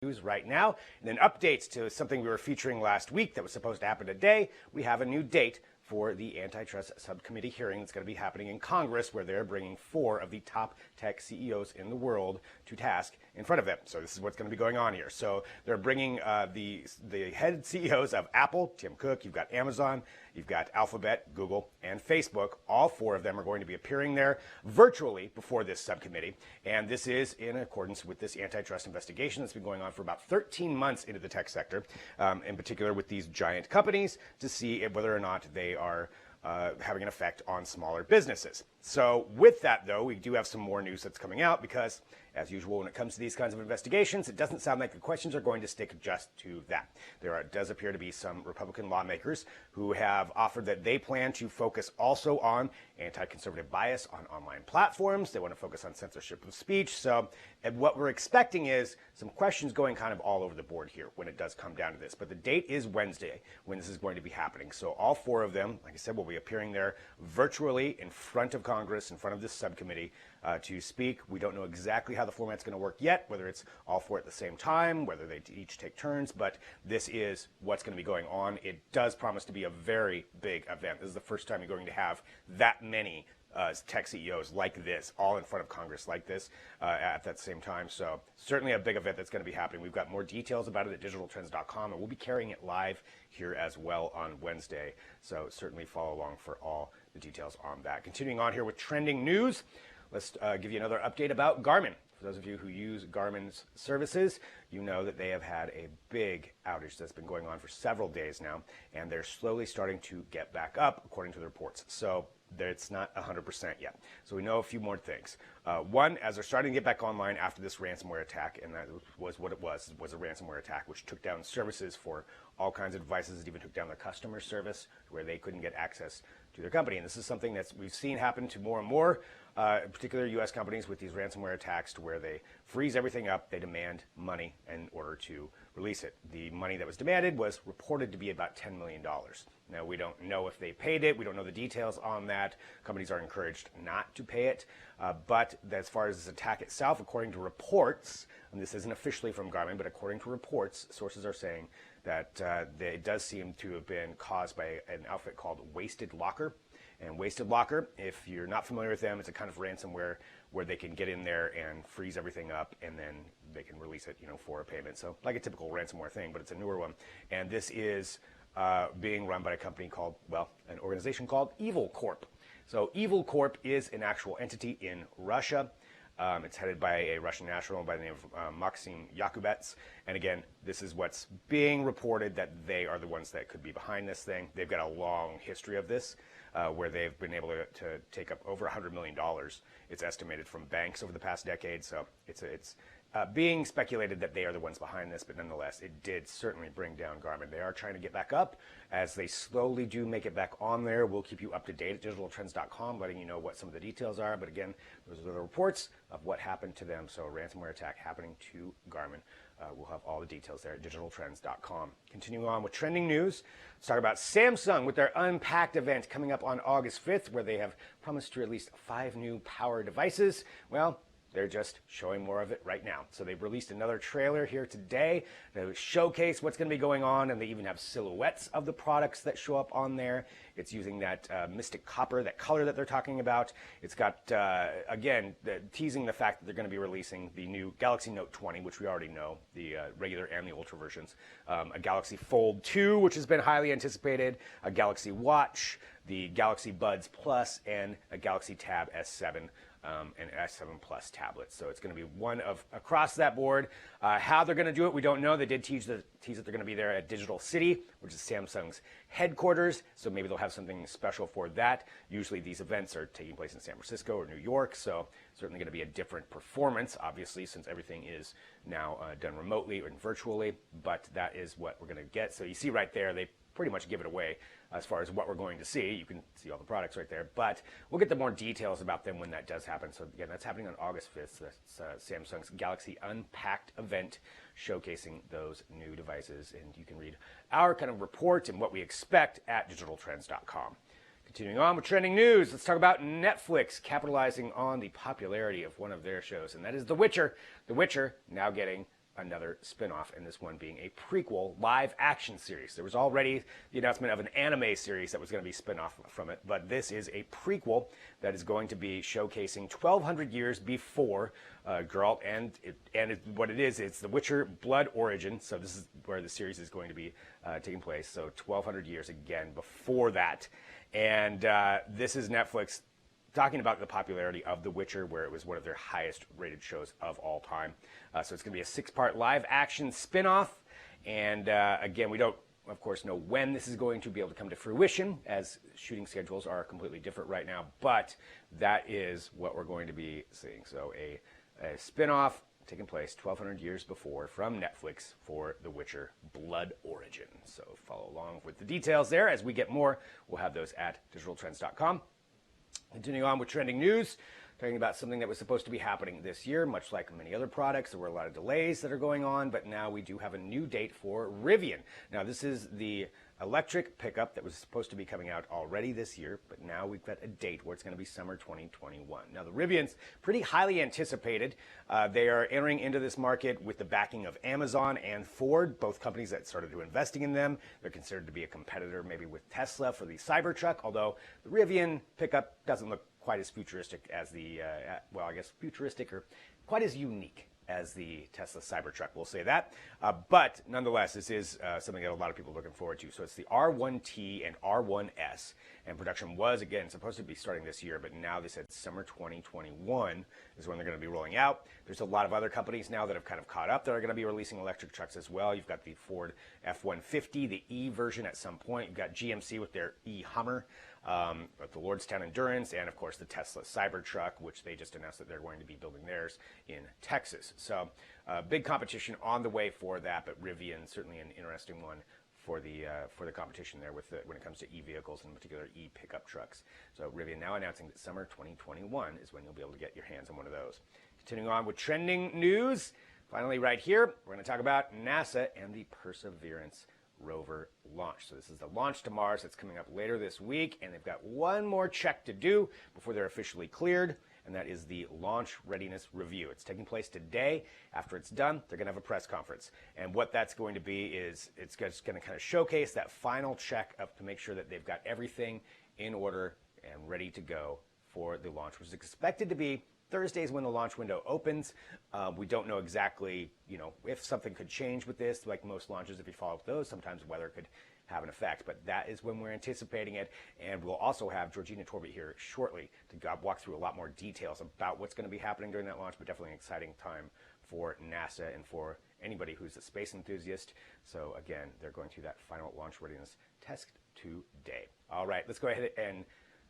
news right now. And then updates to something we were featuring last week that was supposed to happen today. We have a new date for the Antitrust Subcommittee hearing that's going to be happening in Congress, where they're bringing 4 of the top tech CEOs in the world to task in front of them. So this is what's going to be going on here. So they're bringing the head CEOs of Apple, Tim Cook, you've got Amazon, you've got Alphabet, Google, and Facebook. All 4 of them are going to be appearing there virtually before this subcommittee. And this is in accordance with this antitrust investigation that's been going on for about 13 months into the tech sector, in particular with these giant companies, to see whether or not they are having an effect on smaller businesses. So with that, though, we do have some more news that's coming out because, as usual, when it comes to these kinds of investigations, it doesn't sound like the questions are going to stick just to that. Does appear to be some Republican lawmakers who have offered that they plan to focus also on anti-conservative bias on online platforms. They want to focus on censorship of speech. So and what we're expecting is some questions going kind of all over the board here when it does come down to this. But the date is Wednesday when this is going to be happening. So all 4 of them, like I said, will be appearing there virtually in front of Congress, in front of this subcommittee to speak. We don't know exactly how the format's going to work yet, whether it's all 4 at the same time, whether they each take turns, but this is what's going to be going on. It does promise to be a very big event. This is the first time you're going to have that many tech CEOs like this, all in front of Congress like this at that same time. So certainly a big event that's going to be happening. We've got more details about it at digitaltrends.com, and we'll be carrying it live here as well on Wednesday. So certainly follow along for all the details on that. Continuing on here with trending news, let's give you another update about Garmin. For those of you who use Garmin's services, you know that they have had a big outage that's been going on for several days now, and they're slowly starting to get back up, according to the reports. So it's not 100% yet. So we know a few more things. One, as they're starting to get back online after this ransomware attack, and that was what it was a ransomware attack, which took down services for all kinds of devices. It even took down their customer service where they couldn't get access to their company. And this is something that we've seen happen to more and more, in particular U.S. companies with these ransomware attacks, to where they freeze everything up. They demand money in order to release it. The money that was demanded was reported to be about $10 million. Now, we don't know if they paid it. We don't know the details on that. Companies are encouraged not to pay it. But as far as this attack itself, according to reports, and this isn't officially from Garmin, but according to reports, sources are saying that it does seem to have been caused by an outfit called Wasted Locker. And Wasted Locker, if you're not familiar with them, it's a kind of ransomware where they can get in there and freeze everything up, and then they can release it, for a payment. So like a typical ransomware thing, but it's a newer one. And this is being run by a company called, an organization called Evil Corp. So Evil Corp is an actual entity in Russia. It's headed by a Russian national by the name of Maxim Yakubets. And again, this is what's being reported, that they are the ones that could be behind this thing. They've got a long history of this, where they've been able to take up over $100 million, it's estimated, from banks over the past decade. So it's being speculated that they are the ones behind this, but nonetheless, it did certainly bring down Garmin. They are trying to get back up. As they slowly do make it back on there, we'll keep you up to date at digitaltrends.com, letting you know what some of the details are. But again, those are the reports of what happened to them. So a ransomware attack happening to Garmin. We'll have all the details there at digitaltrends.com. Continuing on with trending news, let's talk about Samsung with their Unpacked event coming up on August 5th, where they have promised to release 5 new power devices. Well, they're just showing more of it right now. So they've released another trailer here today to showcase what's going to be going on, and they even have silhouettes of the products that show up on there. It's using that Mystic Copper, that color that they're talking about. It's got, again, teasing the fact that they're going to be releasing the new Galaxy Note 20, which we already know, the regular and the Ultra versions, a Galaxy Fold 2, which has been highly anticipated, a Galaxy Watch, the Galaxy Buds Plus, and a Galaxy Tab S7. And S7 Plus tablets. So it's going to be one of across that board. How they're going to do it, we don't know. They did tease that they're going to be there at Digital City, which is Samsung's headquarters. So maybe they'll have something special for that. Usually these events are taking place in San Francisco or New York. So certainly going to be a different performance, obviously, since everything is now done remotely and virtually. But that is what we're going to get. So you see right there, they pretty much give it away as far as what we're going to see. You can see all the products right there, but we'll get the more details about them when that does happen. So again, that's happening on August 5th. That's Samsung's Galaxy Unpacked event showcasing those new devices. And you can read our kind of report and what we expect at digitaltrends.com. Continuing on with trending news, let's talk about Netflix capitalizing on the popularity of one of their shows, and that is The Witcher. The Witcher now getting another spin-off, and this one being a prequel live action series. There was already the announcement of an anime series that was going to be spin-off from it, but this is a prequel that is going to be showcasing 1,200 years before Geralt, what it is, it's The Witcher Blood Origin, so this is where the series is going to be taking place, so 1,200 years again before that, and this is Netflix talking about the popularity of The Witcher, where it was one of their highest rated shows of all time. So it's going to be a 6-part live action spin-off. And again, we don't, of course, know when this is going to be able to come to fruition, as shooting schedules are completely different right now. But that is what we're going to be seeing. So a spin-off taking place 1,200 years before from Netflix for The Witcher Blood Origin. So follow along with the details there. As we get more, we'll have those at digitaltrends.com. Continuing on with trending news, talking about something that was supposed to be happening this year, much like many other products. There were a lot of delays that are going on, but now we do have a new date for Rivian. Now, this is the electric pickup that was supposed to be coming out already this year, but now we've got a date where it's going to be summer 2021. Now, the Rivian's pretty highly anticipated. They are entering into this market with the backing of Amazon and Ford, both companies that started to investing in them. They're considered to be a competitor maybe with Tesla for the Cybertruck, although the Rivian pickup doesn't look quite as futuristic as the, futuristic or quite as unique as the Tesla Cybertruck, we'll say that. But nonetheless, this is something that a lot of people are looking forward to. So it's the R1T and R1S, and production was, again, supposed to be starting this year, but now they said summer 2021 is when they're going to be rolling out. There's a lot of other companies now that have kind of caught up that are going to be releasing electric trucks as well. You've got the Ford F-150, the E version at some point. You've got GMC with their E-Hummer, the Lordstown Endurance, and of course the Tesla Cybertruck, which they just announced that they're going to be building theirs in Texas. So big competition on the way for that, but Rivian certainly an interesting one for the competition there when it comes to e-vehicles, in particular e-pickup trucks. So Rivian now announcing that summer 2021 is when you'll be able to get your hands on one of those. Continuing on with trending news, finally right here, we're going to talk about NASA and the Perseverance rover launch. So this is the launch to Mars that's coming up later this week, and they've got one more check to do before they're officially cleared, and that is the launch readiness review. It's taking place today. After it's done, they're going to have a press conference, and what that's going to be is it's just going to kind of showcase that final check up to make sure that they've got everything in order and ready to go for the launch, which is expected to be Thursdays when the launch window opens. We don't know exactly, if something could change with this, like most launches, if you follow up those, sometimes weather could have an effect, but that is when we're anticipating it. And we'll also have Georgina Torbett here shortly to walk through a lot more details about what's going to be happening during that launch, but definitely an exciting time for NASA and for anybody who's a space enthusiast. So again, they're going through that final launch readiness test today. All right, let's go ahead and